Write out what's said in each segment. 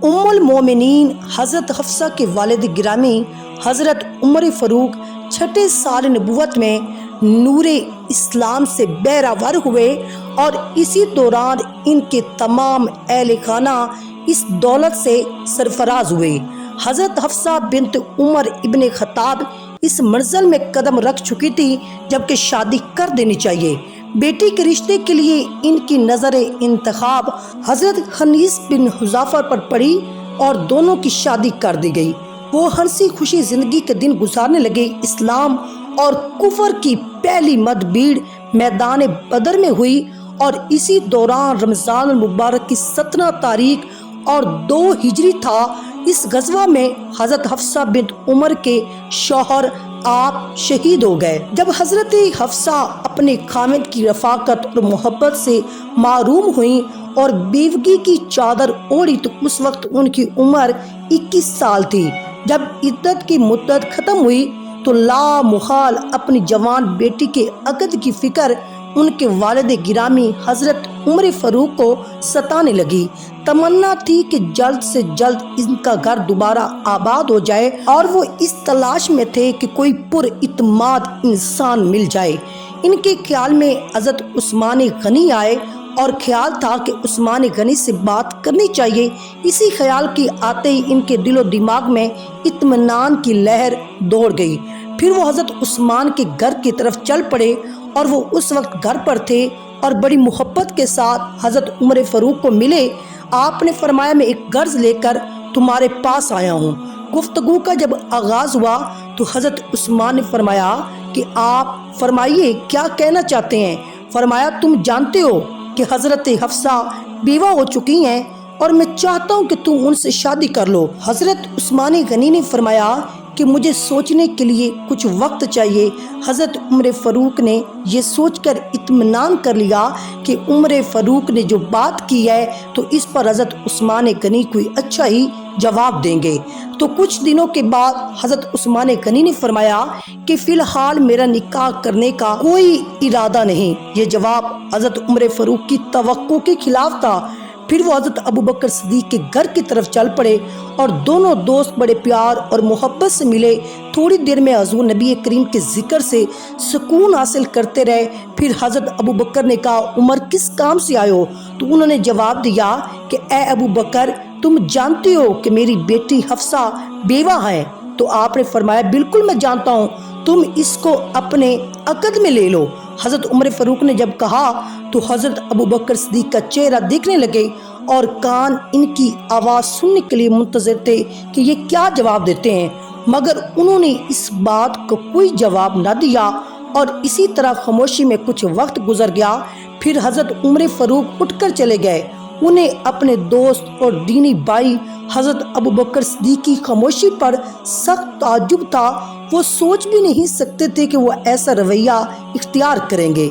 ام المومنین حضرت حفصہ کے والد گرامی حضرت عمر فاروق چھٹے سال نبوت میں نور اسلام سے بہرہ ہوئے اور اسی دوران ان کے تمام اہل خانہ اس دولت سے سرفراز ہوئے۔ حضرت حفصہ بنت عمر ابن خطاب اس منزل میں قدم رکھ چکی تھی جبکہ شادی کر دینی چاہیے۔ بیٹی کے رشتے کے لیے ان کی نظر انتخاب حضرت خنیس بن حذافہ پر پڑی اور دونوں کی شادی کر دی گئی۔ وہ ہنسی خوشی زندگی کے دن گزارنے لگے۔ اسلام اور کفر کی پہلی مد بھیڑ میدان بدر میں ہوئی اور اسی دوران رمضان المبارک کی 17 تاریخ اور 2 ہجری تھا۔ اس غزوہ میں حضرت حفصہ بنت عمر کے شوہر آپ شہید ہو گئے۔ جب حضرت حفصہ اپنے خاوند کی رفاقت اور محبت سے محروم ہوئیں اور بیوگی کی چادر اوڑھی تو اس وقت ان کی عمر 21 سال تھی۔ جب عدت کی مدت ختم ہوئی تو لا محال اپنی جوان بیٹی کے عقد کی فکر ان کے والد گرامی حضرت عمر فاروق کو ستانے لگی۔ تمنا تھی کہ جلد سے جلد ان کا گھر دوبارہ آباد ہو جائے اور وہ اس تلاش میں تھے کہ کوئی پر اعتماد انسان مل جائے۔ ان کے خیال میں حضرت عثمان غنی آئے اور خیال تھا کہ عثمان غنی سے بات کرنی چاہیے۔ اسی خیال کے آتے ہی ان کے دل و دماغ میں اطمینان کی لہر دوڑ گئی۔ پھر وہ حضرت عثمان کے گھر کی طرف چل پڑے اور وہ اس وقت گھر پر تھے اور بڑی محبت کے ساتھ حضرت عمر فاروق کو ملے۔ آپ نے فرمایا میں ایک غرض لے کر تمہارے پاس آیا ہوں۔ گفتگو کا جب آغاز ہوا تو حضرت عثمان نے فرمایا کہ آپ فرمائیے کیا کہنا چاہتے ہیں۔ فرمایا تم جانتے ہو کہ حضرت حفصہ بیوہ ہو چکی ہیں اور میں چاہتا ہوں کہ تم ان سے شادی کر لو۔ حضرت عثمان غنی نے فرمایا کہ مجھے سوچنے کے لیے کچھ وقت چاہیے۔ حضرت عمر فاروق نے یہ سوچ کر اطمینان کر لیا کہ عمر فاروق نے جو بات کی ہے تو اس پر حضرت عثمان غنی کوئی اچھا ہی جواب دیں گے۔ تو کچھ دنوں کے بعد حضرت عثمان غنی نے فرمایا کہ فی الحال میرا نکاح کرنے کا کوئی ارادہ نہیں۔ یہ جواب حضرت عمر فاروق کی توقع کے خلاف تھا۔ پھر وہ حضرت ابوبکر صدیق کے گھر کی طرف چل پڑے اور دونوں دوست بڑے پیار اور محبت سے ملے۔ تھوڑی دیر میں حضور نبی کریم کے ذکر سے سکون حاصل کرتے رہے۔ پھر حضرت ابوبکر نے کہا عمر کس کام سے آئے ہو؟ تو انہوں نے جواب دیا کہ اے ابوبکر تم جانتے ہو کہ میری بیٹی حفصہ بیوہ ہے۔ تو آپ نے فرمایا بالکل میں جانتا ہوں، تم اس کو اپنے عقد میں لے لو۔ حضرت عمر فاروق نے جب کہا تو حضرت ابوبکر صدیق کا چہرہ دیکھنے لگے اور کان ان کی آواز سننے کے لیے منتظر تھے کہ یہ کیا جواب دیتے ہیں، مگر انہوں نے اس بات کو کوئی جواب نہ دیا اور اسی طرح خاموشی میں کچھ وقت گزر گیا۔ پھر حضرت عمر فاروق اٹھ کر چلے گئے۔ انہیں اپنے دوست اور دینی بھائی حضرت ابوبکر صدیق کی خاموشی پر سخت تعجب تھا۔ وہ سوچ بھی نہیں سکتے تھے کہ وہ ایسا رویہ اختیار کریں گے۔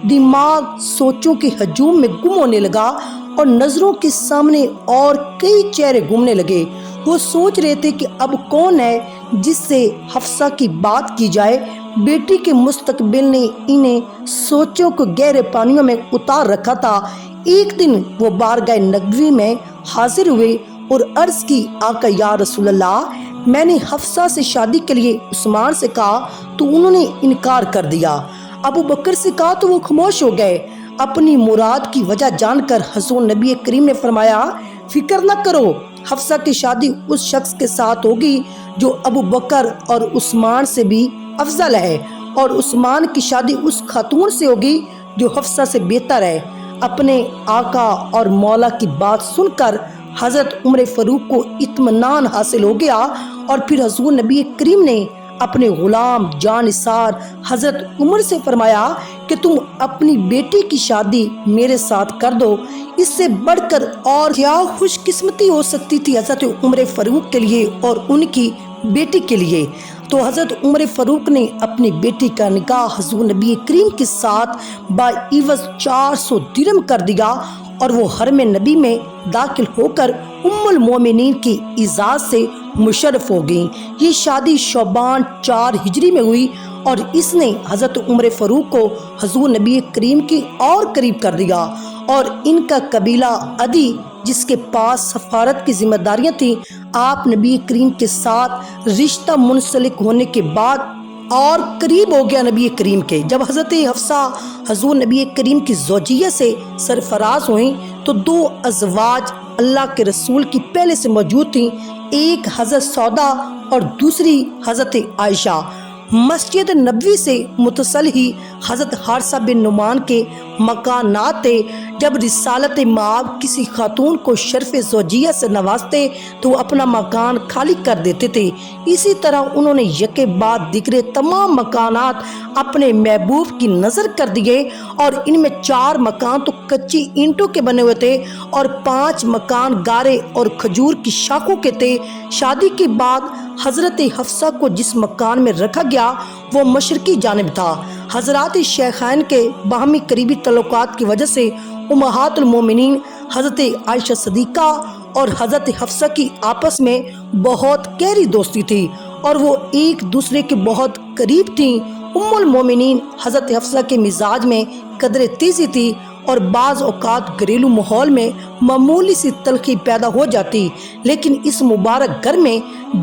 دماغ سوچوں کے ہجوم میں گم ہونے لگا اور نظروں کے سامنے اور کئی چہرے گھومنے لگے۔ وہ سوچ رہے تھے کہ اب کون ہے جس سے حفصہ کی بات کی جائے۔ بیٹی کے مستقبل نے انہیں سوچوں کو گہرے پانیوں میں اتار رکھا تھا۔ ایک دن وہ بارگاہ نبوی میں حاضر ہوئے اور عرض کی آقا یا رسول اللہ میں نے حفصہ سے شادی کے لیے عثمان سے کہا تو انہوں نے انکار کر دیا۔ ابو بکر سے کہا تو وہ خاموش ہو گئے۔ اپنی مراد کی وجہ جان کر حضور نبی کریم نے فرمایا فکر نہ کرو، حفصہ کی شادی اس شخص کے ساتھ ہوگی جو ابو بکر اور عثمان سے بھی افضل ہے، اور عثمان کی شادی اس خاتون سے ہوگی جو حفصہ سے بہتر ہے۔ اپنے آقا اور مولا کی بات سن کر حضرت عمر فاروق کو اطمینان حاصل ہو گیا اور پھر حضور نبی کریم نے اپنے غلام جانثار حضرت عمر سے فرمایا کہ تم اپنی بیٹی کی شادی میرے ساتھ کر دو۔ اس سے بڑھ کر اور کیا خوش قسمتی ہو سکتی تھی حضرت عمر فاروق کے لیے اور ان کی بیٹی کے لیے۔ تو حضرت عمر فاروق نے اپنی بیٹی کا نکاح حضور نبی کریم کے ساتھ بعوض 400 درہم کر دیا اور وہ حرم نبی میں داخل ہو کر ام المومنین کی اعزاز سے مشرف ہو گئیں۔ یہ شادی شعبان 4 ہجری میں ہوئی اور اس نے حضرت عمر فاروق کو حضور نبی کریم کی اور قریب کر دیا اور ان کا قبیلہ عدی جس کے پاس سفارت کی ذمہ داریاں تھیں، آپ نبی کریم کے ساتھ رشتہ منسلک ہونے کے بعد اور قریب ہو گیا نبی کریم کے۔ جب حضرت حفصہ حضور نبی کریم کی زوجیہ سے سرفراز ہوئیں تو 2 ازواج اللہ کے رسول کی پہلے سے موجود تھیں، ایک حضرت سودا اور دوسری حضرت عائشہ۔ مسجد نبوی سے متصل ہی حضرت حارثہ بن نعمان کے مکانات تھے۔ جب رسالت مآب کسی خاتون کو شرف زوجیہ سے نوازتے تو وہ اپنا مکان خالی کر دیتے تھے۔ اسی طرح انہوں نے یکے بعد دیگر تمام مکانات اپنے محبوب کی نظر کر دیے، اور ان میں 4 مکان تو کچی اینٹوں کے بنے ہوئے تھے اور 5 مکان گارے اور کھجور کی شاخوں کے تھے۔ شادی کے بعد حضرت حفصہ کو جس مکان میں رکھا گیا وہ مشرقی جانب تھا۔ حضرات شیخین کے باہمی قریبی تعلقات کی وجہ سے امہات المومنین حضرت عائشہ صدیقہ اور حضرت حفصہ کی آپس میں بہت گہری دوستی تھی اور وہ ایک دوسرے کے بہت قریب تھیں۔ ام المومنین حضرت حفصہ کے مزاج میں قدر تیزی تھی اور بعض اوقات گھریلو ماحول میں معمولی سی تلخی پیدا ہو جاتی، لیکن اس مبارک گھر میں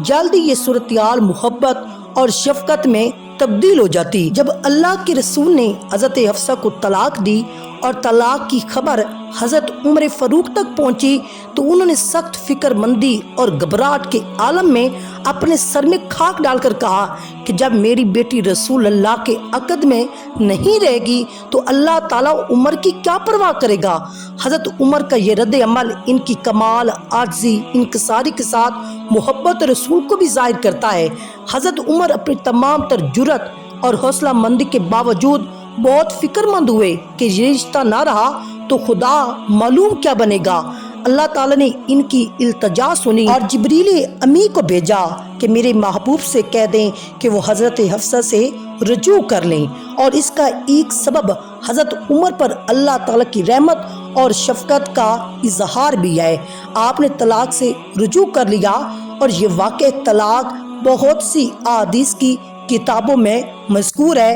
جلدی یہ صورتحال محبت اور شفقت میں تبدیل ہو جاتی۔ جب اللہ کے رسول نے حضرت حفصہ کو طلاق دی اور طلاق کی خبر حضرت عمر فاروق تک پہنچی تو انہوں نے سخت فکر مندی اور گھبراہٹ کے عالم میں اپنے سر میں خاک ڈال کر کہا کہ جب میری بیٹی رسول اللہ کے عقد میں نہیں رہے گی تو اللہ تعالیٰ عمر کی کیا پرواہ کرے گا۔ حضرت عمر کا یہ رد عمل ان کی کمال عاجزی انکساری کے ساتھ محبت رسول کو بھی ظاہر کرتا ہے۔ حضرت عمر اپنی تمام تر جرأت اور حوصلہ مندی کے باوجود بہت فکر مند ہوئے کہ یہ رشتہ نہ رہا تو خدا معلوم کیا بنے گا۔ اللہ تعالیٰ نے ان کی التجا سنی اور جبریل امی کو بھیجا کہ میرے محبوب سے کہہ دیں کہ وہ حضرت حفصہ سے رجوع کر لیں، اور اس کا ایک سبب حضرت عمر پر اللہ تعالیٰ کی رحمت اور شفقت کا اظہار بھی ہے۔ آپ نے طلاق سے رجوع کر لیا، اور یہ واقعہ طلاق بہت سی احادیث کی کتابوں میں مذکور ہے۔